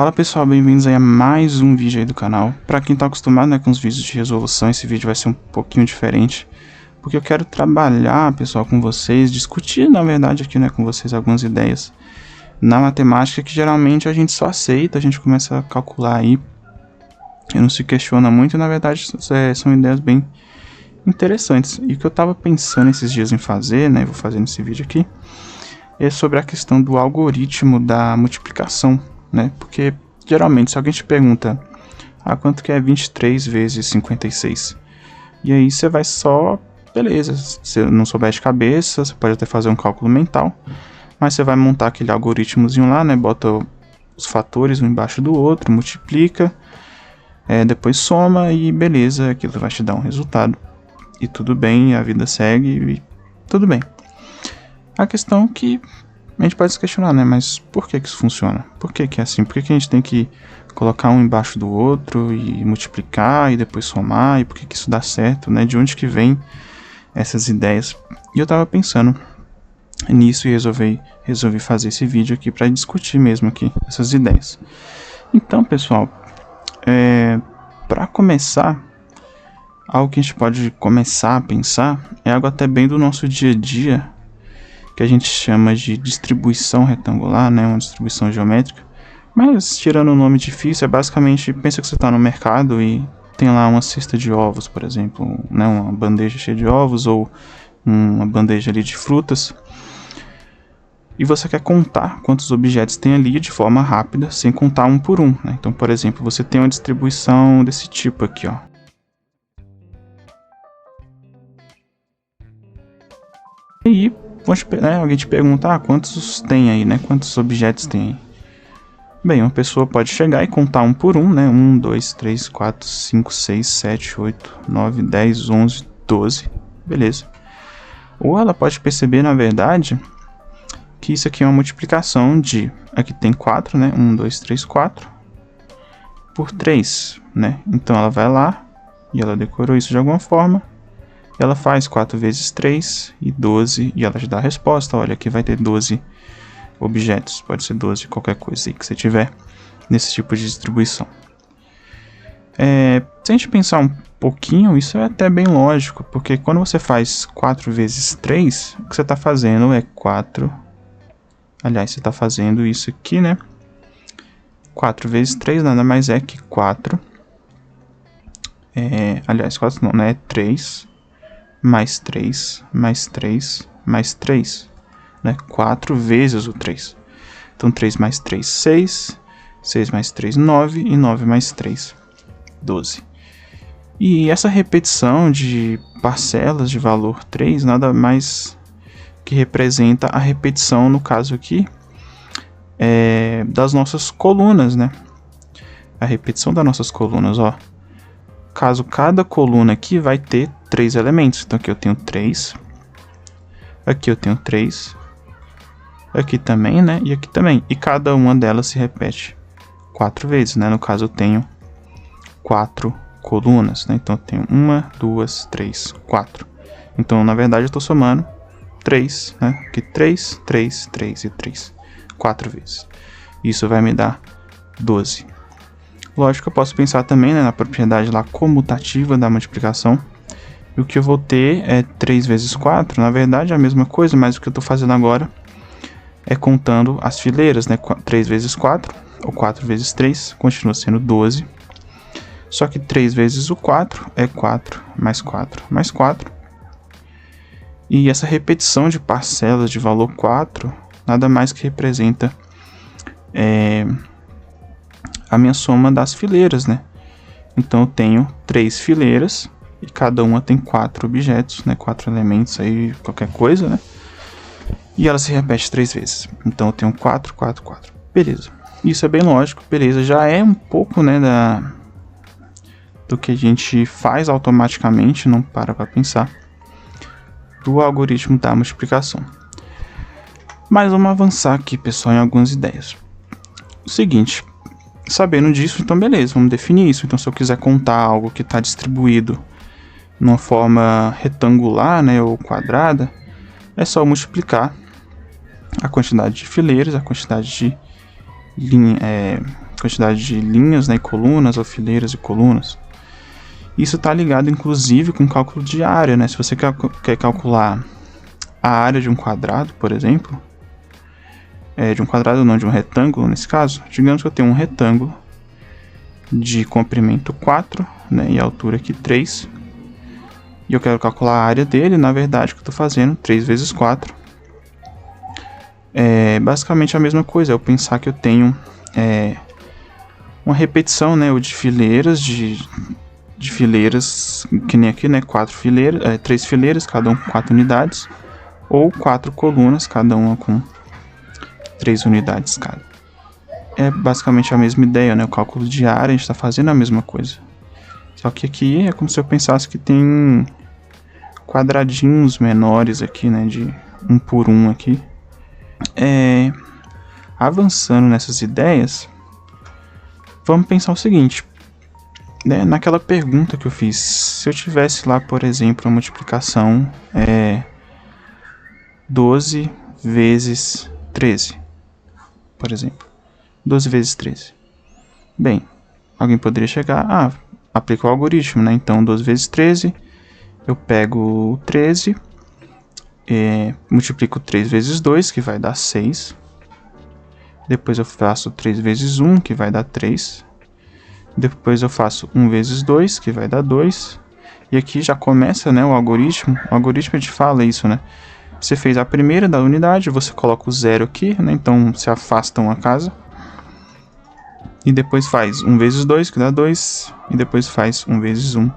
Fala pessoal, bem-vindos aí a mais um vídeo aí do canal. Pra quem tá acostumado, né, com os vídeos de resolução, esse vídeo vai ser um pouquinho diferente, porque eu quero trabalhar, pessoal, com vocês, discutir, na verdade, aqui, né, com vocês algumas ideias na matemática que geralmente a gente só aceita, a gente começa a calcular aí e não se questiona muito, e na verdade são ideias bem interessantes. E o que eu tava pensando esses dias em fazer, né, vou fazer nesse vídeo aqui, é sobre a questão do algoritmo da multiplicação, né? Porque geralmente se alguém te pergunta quanto que é 23 vezes 56, e aí você vai só, beleza, se não souber de cabeça, você pode até fazer um cálculo mental, mas você vai montar aquele algoritmozinho lá, né? Bota os fatores um embaixo do outro, multiplica, depois soma e beleza, aquilo vai te dar um resultado. E tudo bem, a vida segue e tudo bem. A questão que a gente pode se questionar, né? Mas por que isso funciona? Por que é assim? Por que a gente tem que colocar um embaixo do outro e multiplicar e depois somar? E por que isso dá certo, né? De onde que vem essas ideias? E eu tava pensando nisso e resolvi fazer esse vídeo aqui para discutir mesmo aqui essas ideias. Então, pessoal, para começar, algo que a gente pode começar a pensar é algo até bem do nosso dia a dia, que a gente chama de distribuição retangular, né, uma distribuição geométrica. Mas tirando o nome difícil, é basicamente, pensa que você está no mercado e tem lá uma cesta de ovos, por exemplo, né, uma bandeja cheia de ovos ou uma bandeja ali de frutas, e você quer contar quantos objetos tem ali de forma rápida, sem contar um por um, né? Então, por exemplo, você tem uma distribuição desse tipo aqui, ó. E aí, alguém te pergunta, quantos tem aí, né? Quantos objetos tem aí? Bem, uma pessoa pode chegar e contar um por um, né? 1, 2, 3, 4, 5, 6, 7, 8, 9, 10, 11, 12. Beleza. Ou ela pode perceber, na verdade, que isso aqui é uma multiplicação de... Aqui tem 4, né? 1, 2, 3, 4. Por 3, né? Então ela vai lá e ela decorou isso de alguma forma. Ela faz 4 vezes 3 e 12, e ela te dá a resposta. Olha, aqui vai ter 12 objetos. Pode ser 12, qualquer coisa aí que você tiver nesse tipo de distribuição. Se a gente pensar um pouquinho, isso é até bem lógico, porque quando você faz 4 vezes 3, o que você está fazendo é 4... Aliás, você está fazendo isso aqui, né? 4 vezes 3 nada mais é que 4. Aliás, 4 não, né? É 3... mais 3, mais 3, mais 3, né? 4 vezes o 3. Então, 3 mais 3, 6, 6 mais 3, 9, e 9 mais 3, 12. E essa repetição de parcelas de valor 3 nada mais que representa a repetição, no caso aqui, das nossas colunas, né? A repetição das nossas colunas, ó. Caso cada coluna aqui vai ter 3 elementos. Então aqui eu tenho 3. Aqui eu tenho 3. Aqui também, né? E aqui também. E cada uma delas se repete 4 vezes, né? No caso eu tenho 4 colunas, né? Então eu tenho 1, 2, 3, 4. Então na verdade eu estou somando 3, né? Aqui 3, 3, 3 e 3. 4 vezes. Isso vai me dar 12. Lógico que eu posso pensar também, né, na propriedade lá comutativa da multiplicação. E o que eu vou ter é 3 vezes 4. Na verdade é a mesma coisa, mas o que eu estou fazendo agora é contando as fileiras, né? 3 vezes 4, ou 4 vezes 3, continua sendo 12. Só que 3 vezes o 4 é 4, mais 4, mais 4. E essa repetição de parcelas de valor 4, nada mais que representa a minha soma das fileiras, né? Então eu tenho 3 fileiras e cada uma tem 4 objetos, né? 4 elementos aí, qualquer coisa, né? E ela se repete 3 vezes. Então eu tenho 4, 4, 4. Beleza. Isso é bem lógico, beleza. Já é um pouco, né, do que a gente faz automaticamente, não para pensar, do algoritmo da multiplicação. Mas vamos avançar aqui, pessoal, em algumas ideias. O seguinte, sabendo disso, então beleza, vamos definir isso. Então se eu quiser contar algo que está distribuído numa forma retangular, né, ou quadrada, é só multiplicar a quantidade de fileiras, a quantidade de quantidade de linhas, né, e colunas, ou fileiras e colunas. Isso está ligado, inclusive, com o cálculo de área, né? Se você quer calcular a área de um quadrado, por exemplo, de um quadrado não, de um retângulo, nesse caso, digamos que eu tenho um retângulo de comprimento 4, né, e altura aqui 3, e eu quero calcular a área dele. Na verdade, o que eu estou fazendo, 3 vezes 4, é basicamente a mesma coisa, é eu pensar que eu tenho uma repetição, né, ou de fileiras, de fileiras, que nem aqui, né, 3 fileiras, cada uma com 4 unidades, ou 4 colunas, cada uma com 3 unidades cada. É basicamente a mesma ideia, né, o cálculo de área, a gente está fazendo a mesma coisa. Só que aqui é como se eu pensasse que tem quadradinhos menores aqui, né, de 1 por 1 aqui. Avançando nessas ideias, vamos pensar o seguinte, né, naquela pergunta que eu fiz, se eu tivesse lá, por exemplo, a multiplicação 12 vezes 13, por exemplo, 12 vezes 13. Bem, alguém poderia chegar, aplica o algoritmo, né, então 12 vezes 13, eu pego o 13, multiplico 3 vezes 2, que vai dar 6, depois eu faço 3 vezes 1, que vai dar 3, depois eu faço 1 vezes 2, que vai dar 2. E aqui já começa, né, o algoritmo. O algoritmo a gente fala isso, né? Você fez a primeira da unidade, você coloca o 0 aqui, né? Então se afasta uma casa. E depois faz 1 vezes 2, que dá 2. E depois faz 1 vezes 1,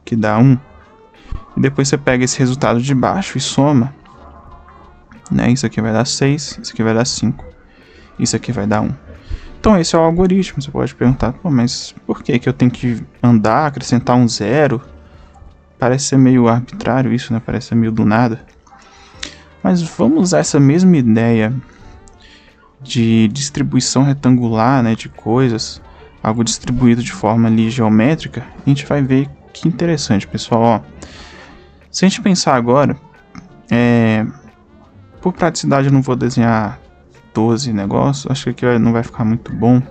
que dá 1. E depois você pega esse resultado de baixo e soma, né? Isso aqui vai dar 6, isso aqui vai dar 5. Isso aqui vai dar 1. Então esse é o algoritmo. Você pode perguntar, pô, mas por que eu tenho que andar, acrescentar um 0? Parece ser meio arbitrário isso, né? Parece ser meio do nada. Mas vamos usar essa mesma ideia de distribuição retangular, né, de coisas, algo distribuído de forma ali geométrica, e a gente vai ver que interessante, pessoal. Ó, se a gente pensar agora, por praticidade eu não vou desenhar 12 negócios, acho que aqui não vai ficar muito bom,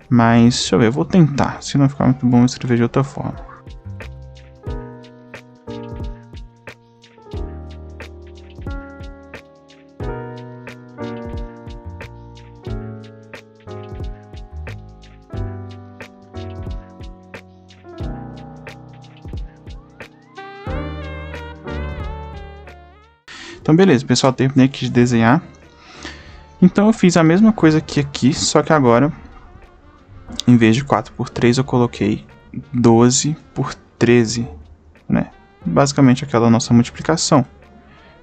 mas deixa eu ver, eu vou tentar. Se não ficar muito bom, eu vou escrever de outra forma. Então beleza, pessoal, terminei aqui de desenhar. Então eu fiz a mesma coisa que aqui, só que agora, em vez de 4 por 3, eu coloquei 12 por 13, né? Basicamente aquela nossa multiplicação,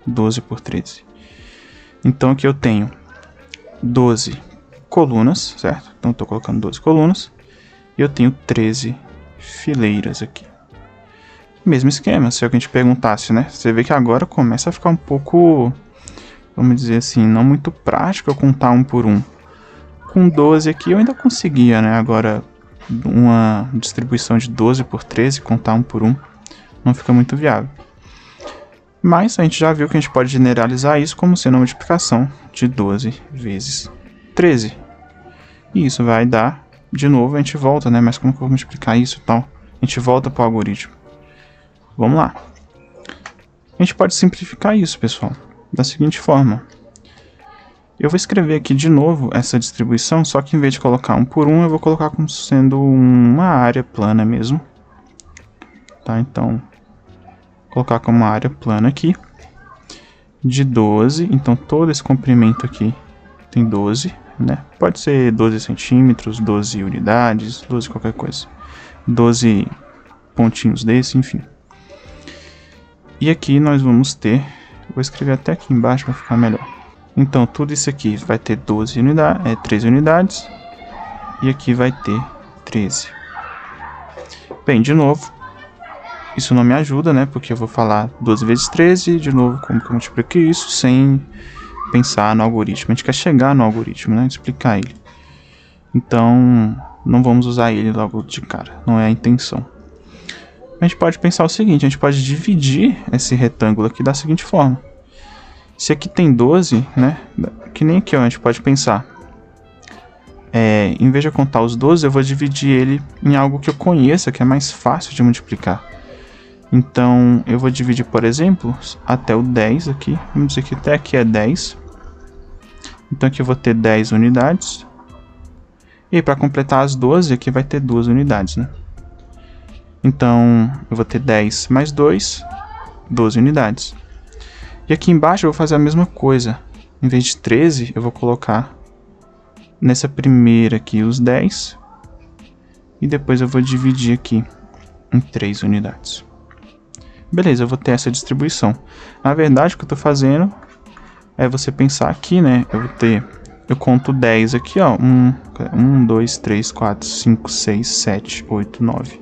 12 por 13. Então aqui eu tenho 12 colunas, certo? Então estou colocando 12 colunas. E eu tenho 13 fileiras aqui. Mesmo esquema, se alguém te perguntasse, né? Você vê que agora começa a ficar um pouco, vamos dizer assim, não muito prático eu contar 1 por 1. Com 12 aqui eu ainda conseguia, né? Agora, uma distribuição de 12 por 13, contar 1 por 1, não fica muito viável. Mas a gente já viu que a gente pode generalizar isso como sendo a multiplicação de 12 vezes 13. E isso vai dar, de novo, a gente volta, né? Mas como que eu vou multiplicar isso e tal? A gente volta para o algoritmo. Vamos lá. A gente pode simplificar isso, pessoal, da seguinte forma. Eu vou escrever aqui de novo essa distribuição, só que em vez de colocar 1 por 1, eu vou colocar como sendo uma área plana mesmo. Tá, então, vou colocar como uma área plana aqui, de 12, então todo esse comprimento aqui tem 12, né? Pode ser 12 centímetros, 12 unidades, 12 qualquer coisa. 12 pontinhos desse, enfim. E aqui nós vamos ter, vou escrever até aqui embaixo para ficar melhor. Então tudo isso aqui vai ter 12 unidades, 13 unidades, e aqui vai ter 13. Bem, de novo, isso não me ajuda, né? Porque eu vou falar 12 vezes 13, de novo, como que eu multiplico isso sem pensar no algoritmo. A gente quer chegar no algoritmo, né? Explicar ele. Então, não vamos usar ele logo de cara, não é a intenção. A gente pode pensar o seguinte, a gente pode dividir esse retângulo aqui da seguinte forma. Se aqui tem 12, né, que nem aqui, ó, a gente pode pensar em vez de eu contar os 12, eu vou dividir ele em algo que eu conheça, que é mais fácil de multiplicar. Então, eu vou dividir, por exemplo, até o 10 aqui. Vamos dizer que até aqui é 10. Então, aqui eu vou ter 10 unidades. E para completar as 12, aqui vai ter 2 unidades, né? Então, eu vou ter 10 mais 2, 12 unidades. E aqui embaixo eu vou fazer a mesma coisa. Em vez de 13, eu vou colocar nessa primeira aqui os 10. E depois eu vou dividir aqui em 3 unidades. Beleza, eu vou ter essa distribuição. Na verdade, o que eu estou fazendo é você pensar aqui, né? Eu conto 10 aqui, ó. 1, 2, 3, 4, 5, 6, 7, 8, 9,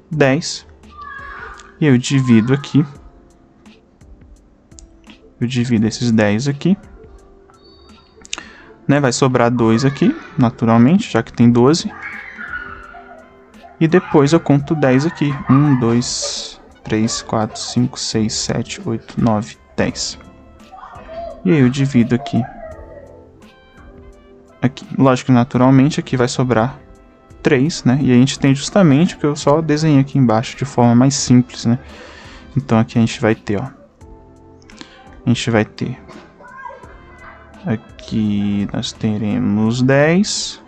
10. E eu divido aqui. Eu divido esses 10 aqui. Né? Vai sobrar 2 aqui, naturalmente, já que tem 12. E depois eu conto 10 aqui. 1, 2, 3, 4, 5, 6, 7, 8, 9, 10. E aí eu divido aqui. Lógico que naturalmente aqui vai sobrar 3, né? E a gente tem justamente o que eu só desenhei aqui embaixo de forma mais simples, né? Então aqui a gente vai ter, ó. A gente vai ter. Aqui nós teremos 10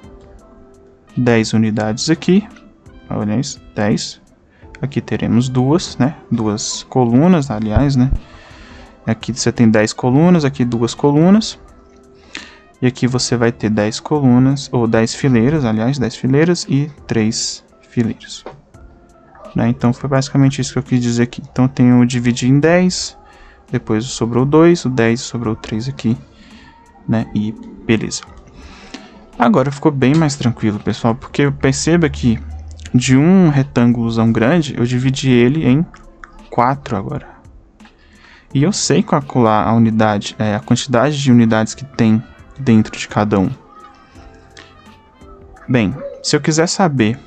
unidades aqui. Olha isso, 10. Aqui teremos 2, né? 2 colunas, aliás, né? Aqui você tem 10 colunas, aqui 2 colunas. E aqui você vai ter 10 colunas, ou 10 fileiras, aliás, 10 fileiras e 3 fileiras. Né? Então foi basicamente isso que eu quis dizer aqui. Então eu tenho dividir em 10, depois sobrou 2, o 10 sobrou 3 aqui, né? E beleza. Agora ficou bem mais tranquilo, pessoal, porque perceba que de um retângulozão grande, eu dividi ele em 4 agora. E eu sei calcular a unidade, a quantidade de unidades que tem dentro de cada um. Bem, se eu quiser saber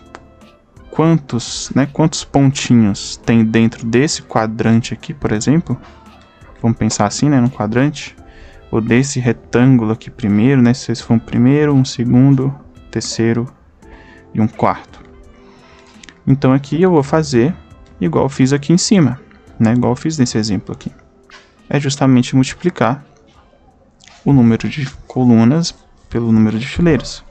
quantos pontinhos tem dentro desse quadrante aqui, por exemplo, vamos pensar assim, né, no quadrante, ou desse retângulo aqui primeiro, né, se esse for um primeiro, um segundo, terceiro e um quarto. Então aqui eu vou fazer igual eu fiz aqui em cima, né, igual eu fiz nesse exemplo aqui. É justamente multiplicar o número de colunas pelo número de fileiras.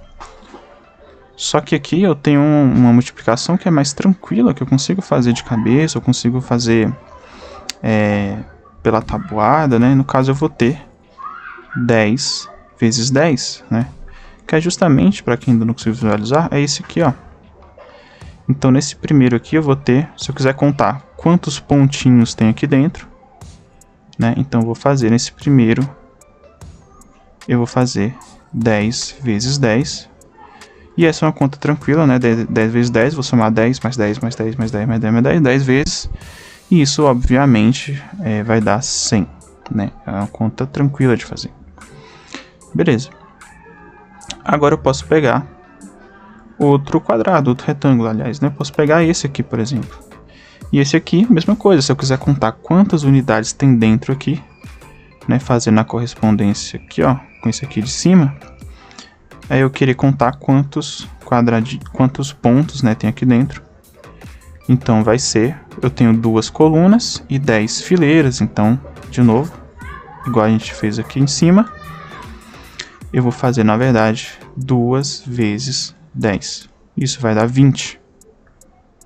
Só que aqui eu tenho uma multiplicação que é mais tranquila, que eu consigo fazer de cabeça, eu consigo fazer pela tabuada, né? No caso eu vou ter 10 vezes 10, né? Que é justamente, para quem ainda não conseguiu visualizar, é esse aqui, ó. Então nesse primeiro aqui eu vou ter, se eu quiser contar quantos pontinhos tem aqui dentro, né? Então eu vou fazer nesse primeiro, eu vou fazer 10 vezes 10. E essa é uma conta tranquila, né? 10 vezes 10, vou somar 10, mais 10, mais 10, mais 10, mais 10, mais 10, 10 vezes. E isso, obviamente, vai dar 100, né? É uma conta tranquila de fazer. Beleza. Agora eu posso pegar outro quadrado, outro retângulo, aliás, né? Eu posso pegar esse aqui, por exemplo. E esse aqui, mesma coisa. Se eu quiser contar quantas unidades tem dentro aqui, né? Fazendo a correspondência aqui, ó, com esse aqui de cima, aí eu querer contar quantos pontos, né, tem aqui dentro. Então vai ser, eu tenho 2 colunas e 10 fileiras, então, de novo, igual a gente fez aqui em cima, eu vou fazer, na verdade, 2 vezes 10. Isso vai dar 20.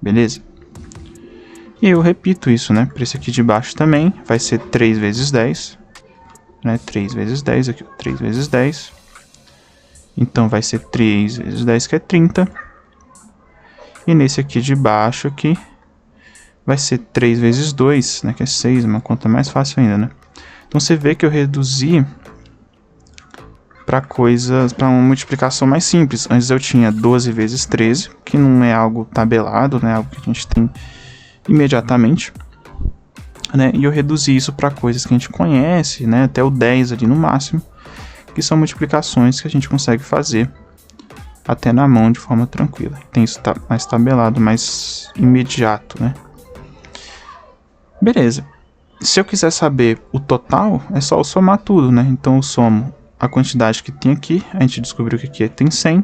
Beleza? E eu repito isso, né, para esse aqui de baixo também, vai ser 3 vezes 10. Né, 3 vezes 10, aqui 3 vezes 10. Então vai ser 3 vezes 10, que é 30. E nesse aqui de baixo aqui, vai ser 3 vezes 2, né, que é 6, uma conta mais fácil ainda, né? Então você vê que eu reduzi para uma multiplicação mais simples. Antes eu tinha 12 vezes 13, que não é algo tabelado, né, algo que a gente tem imediatamente. Né, e eu reduzi isso para coisas que a gente conhece, né, até o 10 ali no máximo, que são multiplicações que a gente consegue fazer até na mão de forma tranquila. Tem isso mais tabelado, mais imediato, né? Beleza. Se eu quiser saber o total, é só eu somar tudo, né? Então eu somo a quantidade que tem aqui, a gente descobriu que aqui tem 100,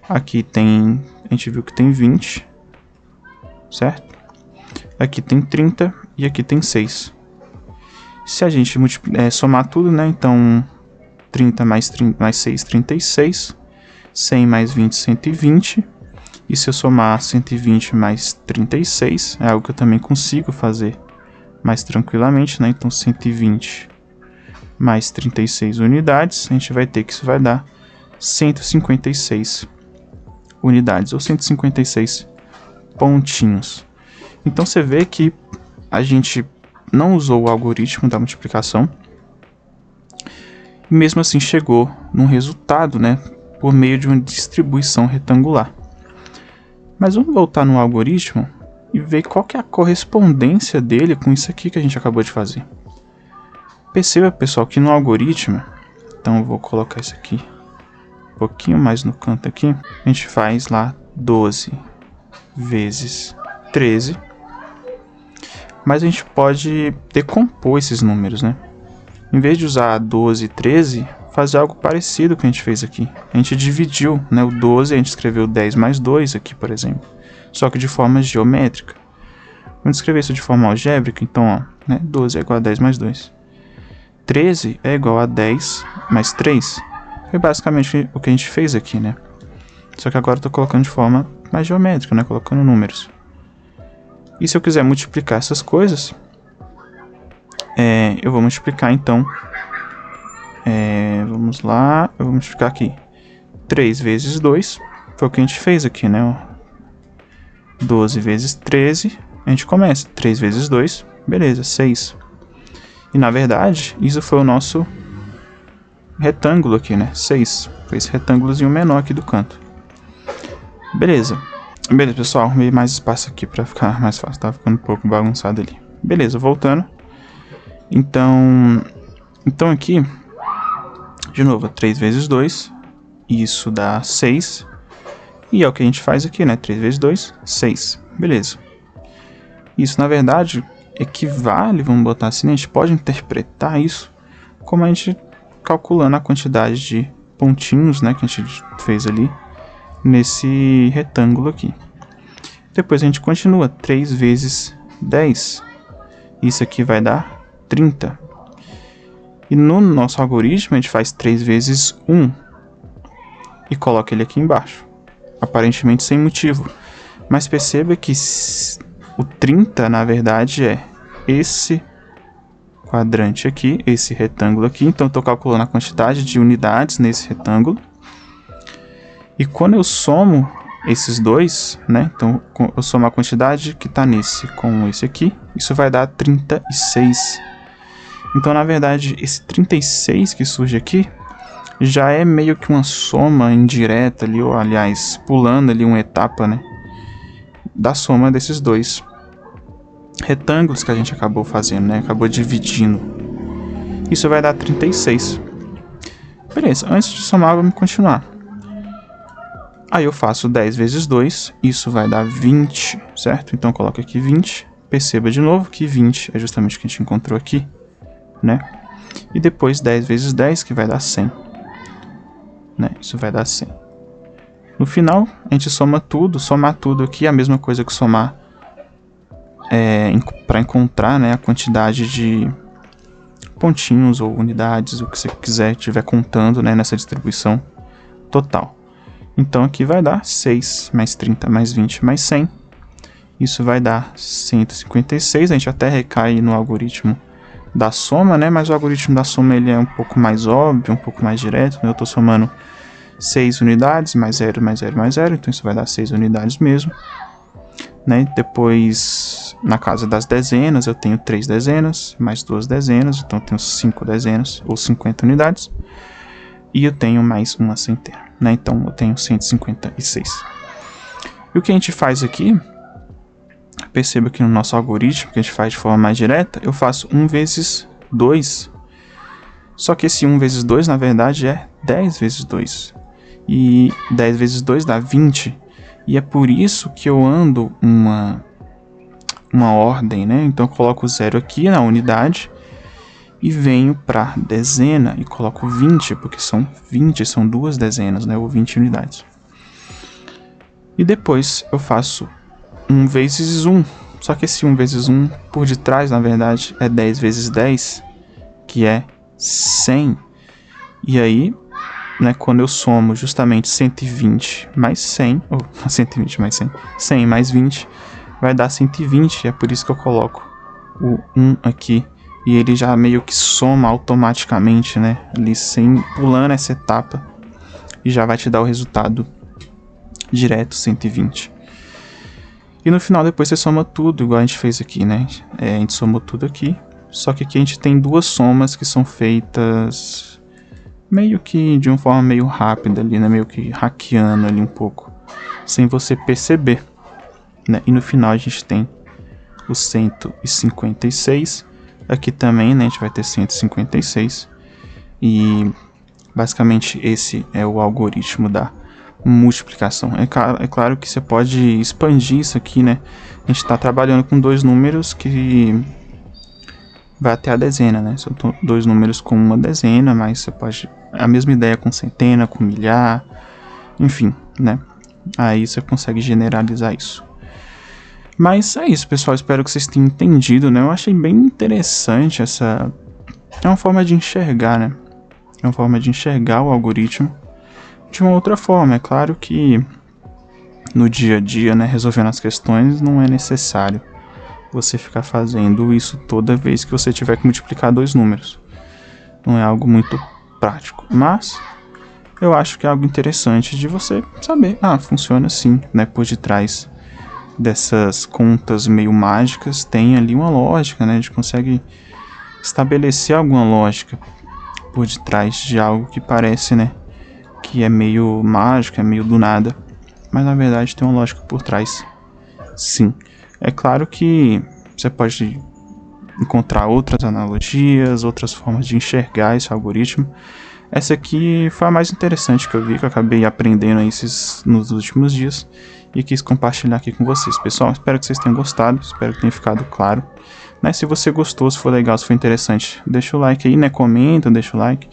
Aqui tem, a gente viu que tem 20, certo? Aqui tem 30 e aqui tem 6. Se a gente somar tudo, né? Então, 30 mais 6, 36. 100 mais 20, 120. E se eu somar 120 mais 36, é algo que eu também consigo fazer mais tranquilamente, né? Então, 120 mais 36 unidades, a gente vai ter que isso vai dar 156 unidades, ou 156 pontinhos. Então, você vê que a gente não usou o algoritmo da multiplicação, e mesmo assim chegou num resultado, né? Por meio de uma distribuição retangular. Mas vamos voltar no algoritmo e ver qual que é a correspondência dele com isso aqui que a gente acabou de fazer. Perceba, pessoal, que no algoritmo, então eu vou colocar isso aqui um pouquinho mais no canto aqui, a gente faz lá 12 vezes 13, mas a gente pode decompor esses números, né? Em vez de usar 12 e 13, fazer algo parecido com o que a gente fez aqui. A gente dividiu, né, o 12, a gente escreveu 10 mais 2 aqui, por exemplo. Só que de forma geométrica. Vamos escrever isso de forma algébrica, então, ó, né, 12 é igual a 10 mais 2. 13 é igual a 10 mais 3. Foi basicamente o que a gente fez aqui, né? Só que agora eu estou colocando de forma mais geométrica, né, colocando números. E se eu quiser multiplicar essas coisas, eu vou multiplicar, então, vamos lá, eu vou multiplicar aqui 3 vezes 2, foi o que a gente fez aqui, né? 12 vezes 13, a gente começa, 3 vezes 2, beleza, 6. E na verdade, isso foi o nosso retângulo aqui, né? 6, foi esse retângulozinho menor aqui do canto. Beleza, pessoal, arrumei mais espaço aqui para ficar mais fácil, tá ficando um pouco bagunçado ali. Beleza, voltando. Então aqui, de novo, 3 vezes 2, isso dá 6. E é o que a gente faz aqui, né? 3 vezes 2, 6. Beleza. Isso, na verdade, equivale, vamos botar assim, né? A gente pode interpretar isso como a gente calculando a quantidade de pontinhos, né? Que a gente fez ali nesse retângulo aqui. Depois a gente continua, 3 vezes 10. Isso aqui vai dar 30. E no nosso algoritmo, a gente faz 3 vezes 1 e coloca ele aqui embaixo. Aparentemente sem motivo. Mas perceba que o 30, na verdade, é esse quadrante aqui, esse retângulo aqui. Então, eu estou calculando a quantidade de unidades nesse retângulo. E quando eu somo esses dois, né? Então, eu somo a quantidade que está nesse com esse aqui. Isso vai dar 36. Então, na verdade, esse 36 que surge aqui já é meio que uma soma indireta ali, ou aliás, pulando ali uma etapa, né, da soma desses dois retângulos que a gente acabou fazendo, né, acabou dividindo. Isso vai dar 36. Beleza, antes de somar, vamos continuar. Aí eu faço 10 vezes 2, isso vai dar 20, certo? Então eu coloco aqui 20, perceba de novo que 20 é justamente o que a gente encontrou aqui, né? E depois 10 vezes 10, que vai dar 100. Né? Isso vai dar 100. No final, a gente soma tudo. Somar tudo aqui é a mesma coisa que somar para encontrar, né, a quantidade de pontinhos ou unidades, o que você estiver contando, né, nessa distribuição total. Então aqui vai dar 6 mais 30 mais 20 mais 100. Isso vai dar 156. A gente até recai no algoritmo da soma, né? Mas o algoritmo da soma ele é um pouco mais óbvio, um pouco mais direto, né? Eu estou somando 6 unidades, mais 0, mais 0, mais 0, então isso vai dar 6 unidades mesmo, né? Depois, na casa das dezenas, eu tenho 3 dezenas, mais 2 dezenas, então eu tenho 5 dezenas, ou 50 unidades, e eu tenho mais uma centena, né? Então eu tenho 156. E o que a gente faz aqui, perceba que no nosso algoritmo, que a gente faz de forma mais direta, eu faço 1 vezes 2. Só que esse 1 vezes 2, na verdade, é 10 vezes 2. E 10 vezes 2 dá 20. E é por isso que eu ando uma ordem, né? Então eu coloco o 0 aqui na unidade e venho para dezena e coloco 20, porque são 20, são 2 dezenas, né? Ou 20 unidades. E depois eu faço 1 vezes 1. Só que esse 1 vezes 1 por detrás, na verdade, é 10 vezes 10, que é 100. E aí, né, quando eu somo justamente 120 mais 100, ou 120 mais 100, 100 mais 20, vai dar 120. É por isso que eu coloco o 1 aqui. E ele já meio que soma automaticamente, né, ali sem pulando essa etapa. E já vai te dar o resultado direto, 120. E no final depois você soma tudo, igual a gente fez aqui, né? A gente somou tudo aqui. Só que aqui a gente tem 2 somas que são feitas meio que de uma forma meio rápida ali, né? Meio que hackeando ali um pouco, sem você perceber, né? E no final a gente tem o 156. Aqui também, né? A gente vai ter 156. E basicamente esse é o algoritmo da multiplicação. É claro que você pode expandir isso aqui, né? A gente está trabalhando com 2 números que vai até a dezena, né? São 2 números com uma dezena, mas você pode... A mesma ideia com centena, com milhar, enfim, né? Aí você consegue generalizar isso. Mas é isso, pessoal. Espero que vocês tenham entendido, né? Eu achei bem interessante essa... É uma forma de enxergar, né? É uma forma de enxergar o algoritmo de uma outra forma. É claro que no dia a dia, né, resolvendo as questões, não é necessário você ficar fazendo isso toda vez que você tiver que multiplicar 2 números. Não é algo muito prático, mas eu acho que é algo interessante de você saber. Funciona assim, né? Por detrás dessas contas meio mágicas tem ali uma lógica, né? A gente consegue estabelecer alguma lógica por detrás de algo que parece, né, que é meio mágico, é meio do nada, mas na verdade tem uma lógica por trás, sim. É claro que você pode encontrar outras analogias, outras formas de enxergar esse algoritmo. Essa aqui foi a mais interessante que eu vi, que eu acabei aprendendo nos últimos dias e quis compartilhar aqui com vocês. Pessoal, espero que vocês tenham gostado, espero que tenha ficado claro. Né, se você gostou, se for legal, se for interessante, deixa o like aí, né? Comenta, deixa o like,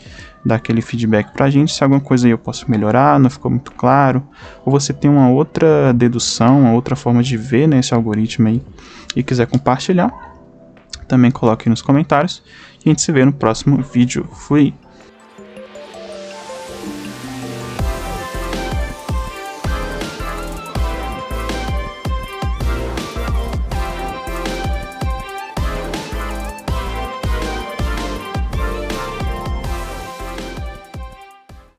dá aquele feedback pra gente. Se alguma coisa aí eu posso melhorar, não ficou muito claro, ou você tem uma outra dedução, uma outra forma de ver, né, esse algoritmo aí e quiser compartilhar, também coloque aí nos comentários. E a gente se vê no próximo vídeo. Fui!